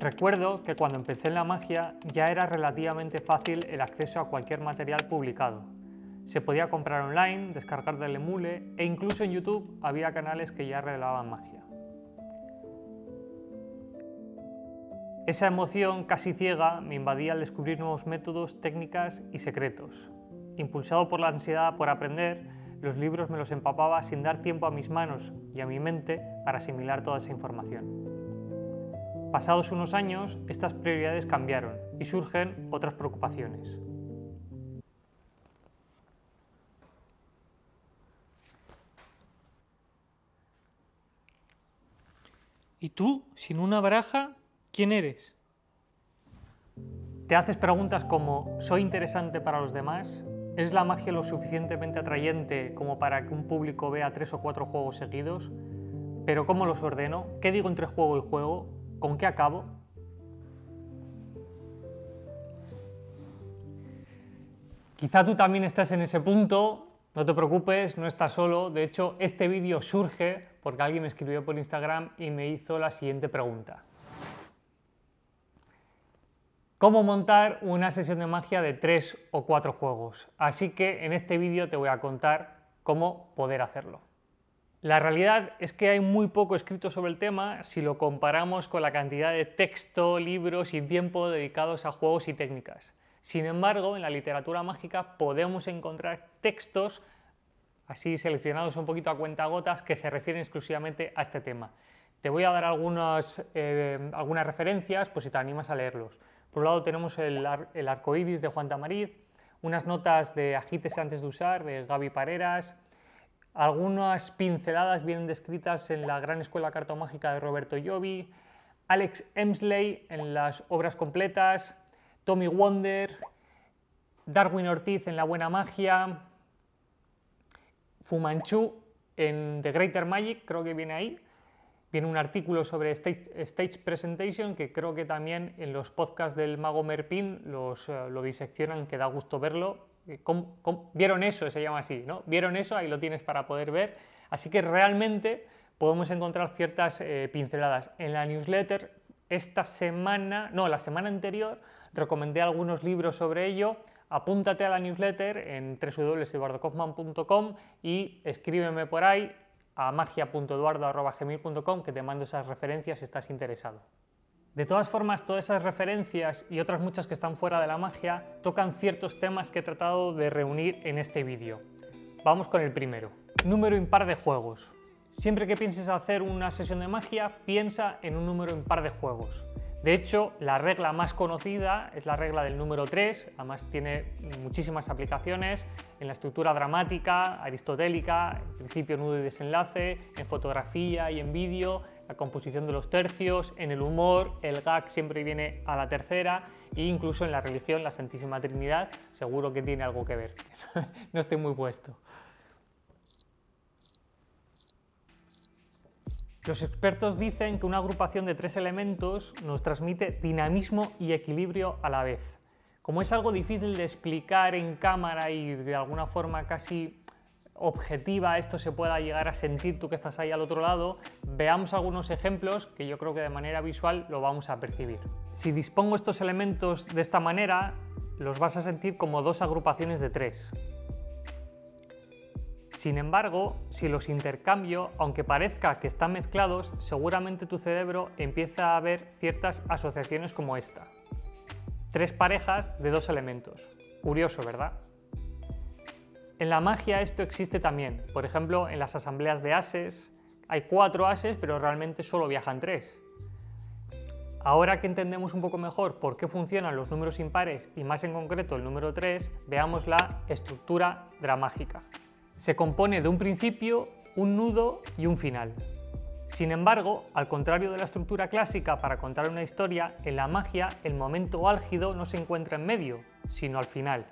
Recuerdo que cuando empecé en la magia ya era relativamente fácil el acceso a cualquier material publicado. Se podía comprar online, descargar del emule e incluso en YouTube había canales que ya revelaban magia. Esa emoción casi ciega me invadía al descubrir nuevos métodos, técnicas y secretos. Impulsado por la ansiedad por aprender, los libros me los empapaba sin dar tiempo a mis manos y a mi mente para asimilar toda esa información. Pasados unos años, estas prioridades cambiaron y surgen otras preocupaciones. ¿Y tú, sin una baraja, quién eres? Te haces preguntas como ¿soy interesante para los demás? ¿Es la magia lo suficientemente atrayente como para que un público vea 3 o 4 juegos seguidos? ¿Pero cómo los ordeno? ¿Qué digo entre juego y juego? ¿Con qué acabo? Quizá tú también estás en ese punto, no te preocupes, no estás solo. De hecho, este vídeo surge porque alguien me escribió por Instagram y me hizo la siguiente pregunta. ¿Cómo montar una sesión de magia de 3 o 4 juegos? Así que en este vídeo te voy a contar cómo poder hacerlo. La realidad es que hay muy poco escrito sobre el tema si lo comparamos con la cantidad de texto, libros y tiempo dedicados a juegos y técnicas. Sin embargo, en la literatura mágica podemos encontrar textos así seleccionados un poquito a cuentagotas que se refieren exclusivamente a este tema. Te voy a dar algunas referencias por si te animas a leerlos. Por un lado tenemos el arco iris de Juan Tamariz, unas notas de Agítese antes de usar de Gaby Pareras, algunas pinceladas vienen descritas en la Gran Escuela Cartomágica de Roberto Llovi, Alex Emsley en las obras completas, Tommy Wonder, Darwin Ortiz en La Buena Magia, Fu Manchu en The Greater Magic, creo que viene ahí. Viene un artículo sobre Stage Presentation que creo que también en los podcasts del Mago Merpin lo diseccionan, que da gusto verlo. ¿Vieron eso? Se llama así, ¿no? ¿Vieron eso? Ahí lo tienes para poder ver. Así que realmente podemos encontrar ciertas pinceladas. En la newsletter la semana anterior recomendé algunos libros sobre ello. Apúntate a la newsletter en www.eduardokofman.com y escríbeme por ahí a magia.eduardo@gmail.com que te mando esas referencias si estás interesado. De todas formas, todas esas referencias y otras muchas que están fuera de la magia tocan ciertos temas que he tratado de reunir en este vídeo. Vamos con el primero. Número impar de juegos. Siempre que pienses hacer una sesión de magia, piensa en un número impar de juegos. De hecho, la regla más conocida es la regla del número 3, además tiene muchísimas aplicaciones en la estructura dramática, aristotélica, en principio, nudo y desenlace, en fotografía y en vídeo, la composición de los tercios, en el humor, el gag siempre viene a la tercera e incluso en la religión, la Santísima Trinidad, seguro que tiene algo que ver. No estoy muy puesto. Los expertos dicen que una agrupación de 3 elementos nos transmite dinamismo y equilibrio a la vez. Como es algo difícil de explicar en cámara y de alguna forma casi objetiva esto se pueda llegar a sentir tú que estás ahí al otro lado, veamos algunos ejemplos que yo creo que de manera visual lo vamos a percibir. Si dispongo estos elementos de esta manera, los vas a sentir como 2 agrupaciones de 3. Sin embargo, si los intercambio, aunque parezca que están mezclados, seguramente tu cerebro empieza a ver ciertas asociaciones como esta. 3 parejas de 2 elementos. Curioso, ¿verdad? En la magia esto existe también. Por ejemplo, en las asambleas de ases hay 4 ases, pero realmente solo viajan 3. Ahora que entendemos un poco mejor por qué funcionan los números impares y más en concreto el número 3, veamos la estructura dramágica. Se compone de un principio, un nudo y un final. Sin embargo, al contrario de la estructura clásica para contar una historia, en la magia el momento álgido no se encuentra en medio, sino al final.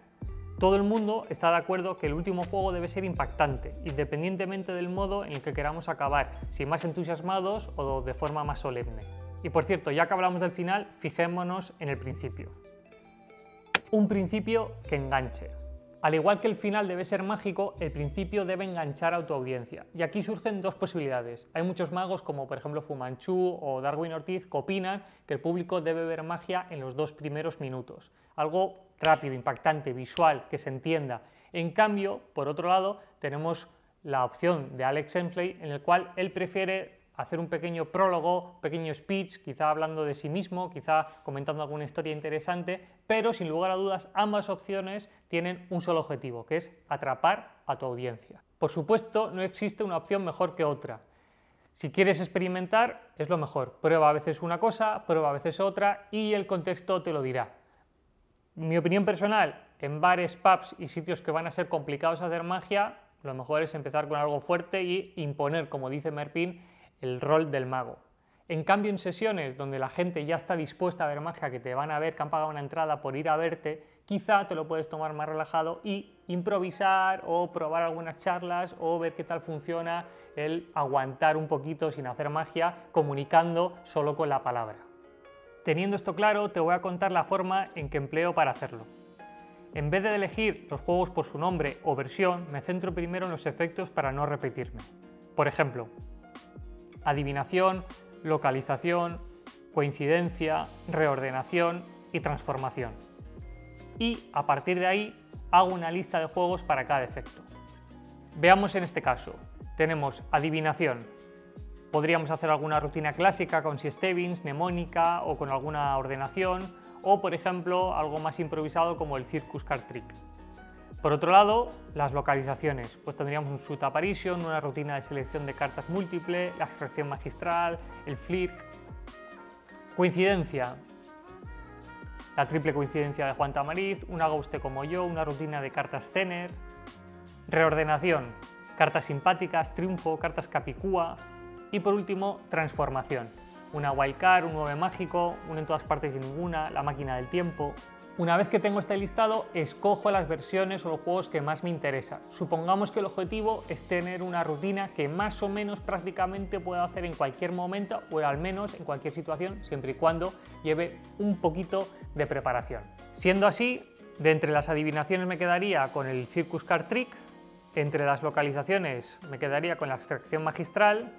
Todo el mundo está de acuerdo que el último juego debe ser impactante, independientemente del modo en el que queramos acabar, si más entusiasmados o de forma más solemne. Y por cierto, ya que hablamos del final, fijémonos en el principio. Un principio que enganche. Al igual que el final debe ser mágico, el principio debe enganchar a tu audiencia. Y aquí surgen dos posibilidades. Hay muchos magos, como por ejemplo Fu Manchu o Darwin Ortiz, que opinan que el público debe ver magia en los 2 primeros minutos. Algo rápido, impactante, visual, que se entienda. En cambio, por otro lado, tenemos la opción de Alex Hemsley, en el cual él prefiere hacer un pequeño prólogo, un pequeño speech, quizá hablando de sí mismo, quizá comentando alguna historia interesante, pero sin lugar a dudas ambas opciones tienen un solo objetivo, que es atrapar a tu audiencia. Por supuesto, no existe una opción mejor que otra. Si quieres experimentar, es lo mejor. Prueba a veces una cosa, prueba a veces otra y el contexto te lo dirá. Mi opinión personal, en bares, pubs y sitios que van a ser complicados hacer magia, lo mejor es empezar con algo fuerte y imponer, como dice Merpin, el rol del mago. En cambio, en sesiones donde la gente ya está dispuesta a ver magia, que te van a ver, que han pagado una entrada por ir a verte, quizá te lo puedes tomar más relajado y improvisar o probar algunas charlas o ver qué tal funciona el aguantar un poquito sin hacer magia, comunicando solo con la palabra. Teniendo esto claro, te voy a contar la forma en que empleo para hacerlo. En vez de elegir los juegos por su nombre o versión, me centro primero en los efectos para no repetirme. Por ejemplo, adivinación, localización, coincidencia, reordenación y transformación. Y a partir de ahí hago una lista de juegos para cada efecto. Veamos en este caso. Tenemos adivinación. Podríamos hacer alguna rutina clásica con Siestevins, mnemónica o con alguna ordenación, o por ejemplo algo más improvisado como el Circus Card Trick. Por otro lado, las localizaciones, pues tendríamos un Shoot Apparition, una rutina de selección de cartas múltiple, la extracción magistral, el Flirk. Coincidencia, la triple coincidencia de Juan Tamariz, un Haga usted como yo, una rutina de cartas Tener. Reordenación, cartas simpáticas, triunfo, cartas capicúa. Y por último, transformación, una wildcard, un 9 mágico, un en todas partes y ninguna, la máquina del tiempo. Una vez que tengo este listado, escojo las versiones o los juegos que más me interesan. Supongamos que el objetivo es tener una rutina que más o menos prácticamente pueda hacer en cualquier momento o al menos en cualquier situación, siempre y cuando lleve un poquito de preparación. Siendo así, de entre las adivinaciones me quedaría con el Circus Card Trick, entre las localizaciones me quedaría con la extracción magistral,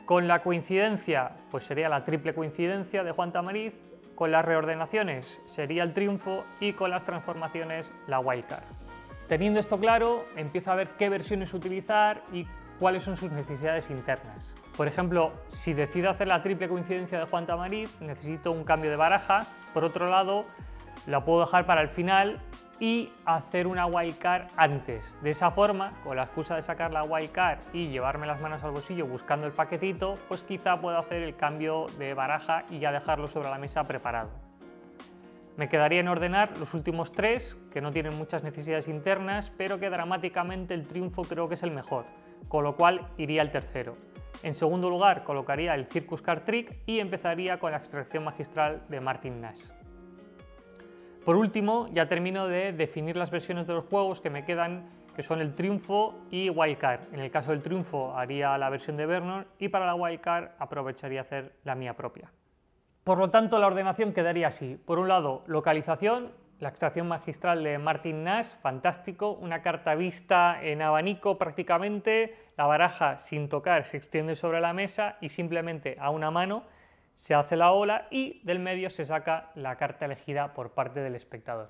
con la coincidencia pues sería la triple coincidencia de Juan Tamariz, con las reordenaciones sería el triunfo y con las transformaciones la wildcard. Teniendo esto claro, empiezo a ver qué versiones utilizar y cuáles son sus necesidades internas. Por ejemplo, si decido hacer la triple coincidencia de Juan Tamariz, necesito un cambio de baraja. Por otro lado, la puedo dejar para el final y hacer una wildcard antes. De esa forma, con la excusa de sacar la wildcard y llevarme las manos al bolsillo buscando el paquetito, pues quizá pueda hacer el cambio de baraja y ya dejarlo sobre la mesa preparado. Me quedaría en ordenar los últimos 3, que no tienen muchas necesidades internas, pero que dramáticamente el triunfo creo que es el mejor, con lo cual iría al tercero. En segundo lugar, colocaría el Circus Card Trick y empezaría con la extracción magistral de Martin Nash. Por último, ya termino de definir las versiones de los juegos que me quedan, que son el Triunfo y Wildcard. En el caso del Triunfo haría la versión de Vernon y para la Wildcard aprovecharía hacer la mía propia. Por lo tanto, la ordenación quedaría así. Por un lado, localización, la extracción magistral de Martin Nash, fantástico, una carta vista en abanico prácticamente, la baraja sin tocar se extiende sobre la mesa y simplemente a una mano se hace la ola y del medio se saca la carta elegida por parte del espectador.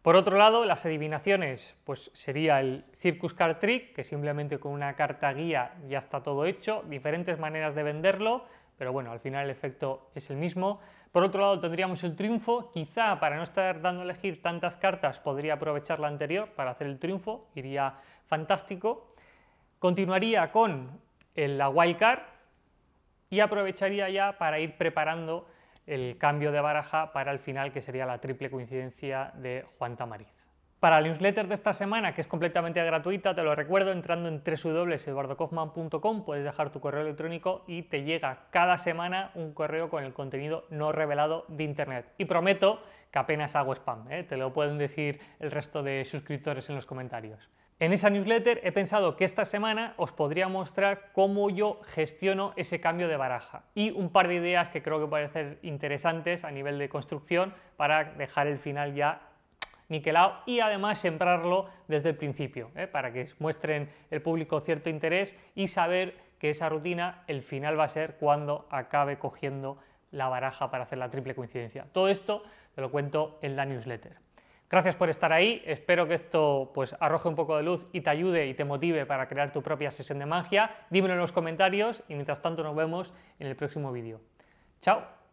Por otro lado, las adivinaciones, pues sería el Circus Card Trick, que simplemente con una carta guía ya está todo hecho, diferentes maneras de venderlo, pero bueno, al final el efecto es el mismo. Por otro lado tendríamos el Triunfo, quizá para no estar dando a elegir tantas cartas podría aprovechar la anterior para hacer el Triunfo, iría fantástico. Continuaría con la Wildcard, y aprovecharía ya para ir preparando el cambio de baraja para el final, que sería la triple coincidencia de Juan Tamariz. Para el newsletter de esta semana, que es completamente gratuita, te lo recuerdo, entrando en www.eduardokofman.com puedes dejar tu correo electrónico y te llega cada semana un correo con el contenido no revelado de Internet. Y prometo que apenas hago spam, te lo pueden decir el resto de suscriptores en los comentarios. En esa newsletter he pensado que esta semana os podría mostrar cómo yo gestiono ese cambio de baraja y un par de ideas que creo que pueden ser interesantes a nivel de construcción para dejar el final ya niquelado y además sembrarlo desde el principio, para que muestren el público cierto interés y saber que esa rutina, el final va a ser cuando acabe cogiendo la baraja para hacer la triple coincidencia. Todo esto te lo cuento en la newsletter. Gracias por estar ahí, espero que esto pues arroje un poco de luz y te ayude y te motive para crear tu propia sesión de magia. Dímelo en los comentarios y mientras tanto nos vemos en el próximo vídeo. ¡Chao!